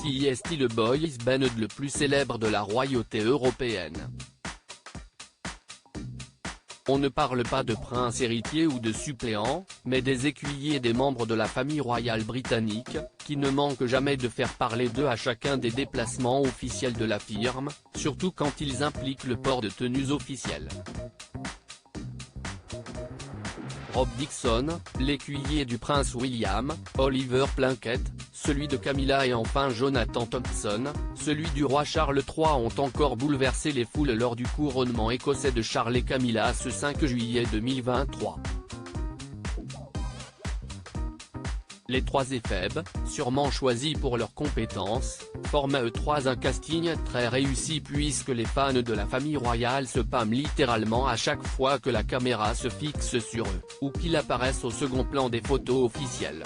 Si est le boys band le plus célèbre de la royauté européenne. On ne parle pas de princes héritiers ou de suppléants, mais des écuyers des membres de la famille royale britannique, qui ne manquent jamais de faire parler d'eux à chacun des déplacements officiels de la firme, surtout quand ils impliquent le port de tenues officielles. Rob Dixon, l'écuyer du prince William, Oliver Plunkett, celui de Camilla et enfin Jonathan Thompson, celui du roi Charles III ont encore bouleversé les foules lors du couronnement écossais de Charles et Camilla ce 5 juillet 2023. Les trois éphèbes, sûrement choisis pour leurs compétences, forment à eux trois un casting très réussi puisque les fans de la famille royale se pâment littéralement à chaque fois que la caméra se fixe sur eux, ou qu'ils apparaissent au second plan des photos officielles.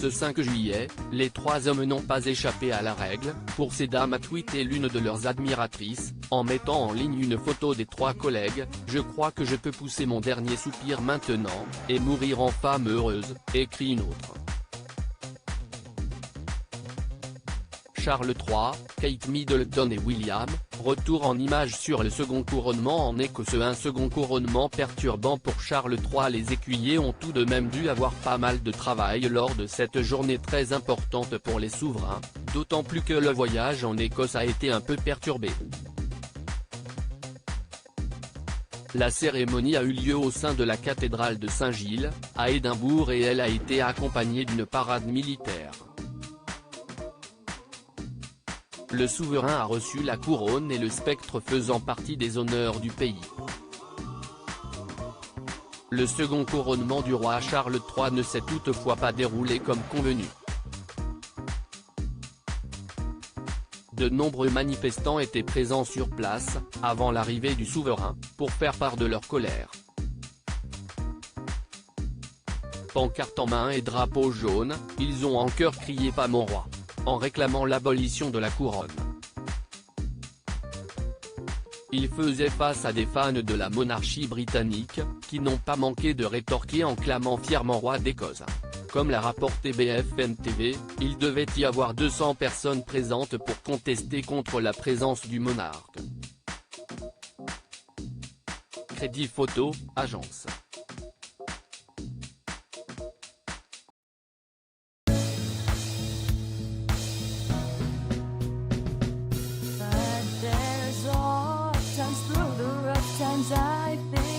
Ce 5 juillet, les trois hommes n'ont pas échappé à la règle, pour ces dames a tweeté l'une de leurs admiratrices, en mettant en ligne une photo des trois collègues, « Je crois que je peux pousser mon dernier soupir maintenant, et mourir en femme heureuse », écrit une autre. Charles III, Kate Middleton et William, retour en images sur le second couronnement en Écosse. Un second couronnement perturbant pour Charles III. Les écuyers ont tout de même dû avoir pas mal de travail lors de cette journée très importante pour les souverains, d'autant plus que le voyage en Écosse a été un peu perturbé. La cérémonie a eu lieu au sein de la cathédrale de Saint-Gilles, à Édimbourg et elle a été accompagnée d'une parade militaire. Le souverain a reçu la couronne et le spectre faisant partie des honneurs du pays. Le second couronnement du roi Charles III ne s'est toutefois pas déroulé comme convenu. De nombreux manifestants étaient présents sur place, avant l'arrivée du souverain, pour faire part de leur colère. Pancarte en main et drapeau jaune, ils ont en chœur crié « Pas mon roi », en réclamant l'abolition de la couronne. Ils faisaient face à des fans de la monarchie britannique, qui n'ont pas manqué de rétorquer en clamant fièrement roi d'Écosse. Comme l'a rapporté BFM TV, il devait y avoir 200 personnes présentes pour contester contre la présence du monarque. Crédit photo, agence. I've been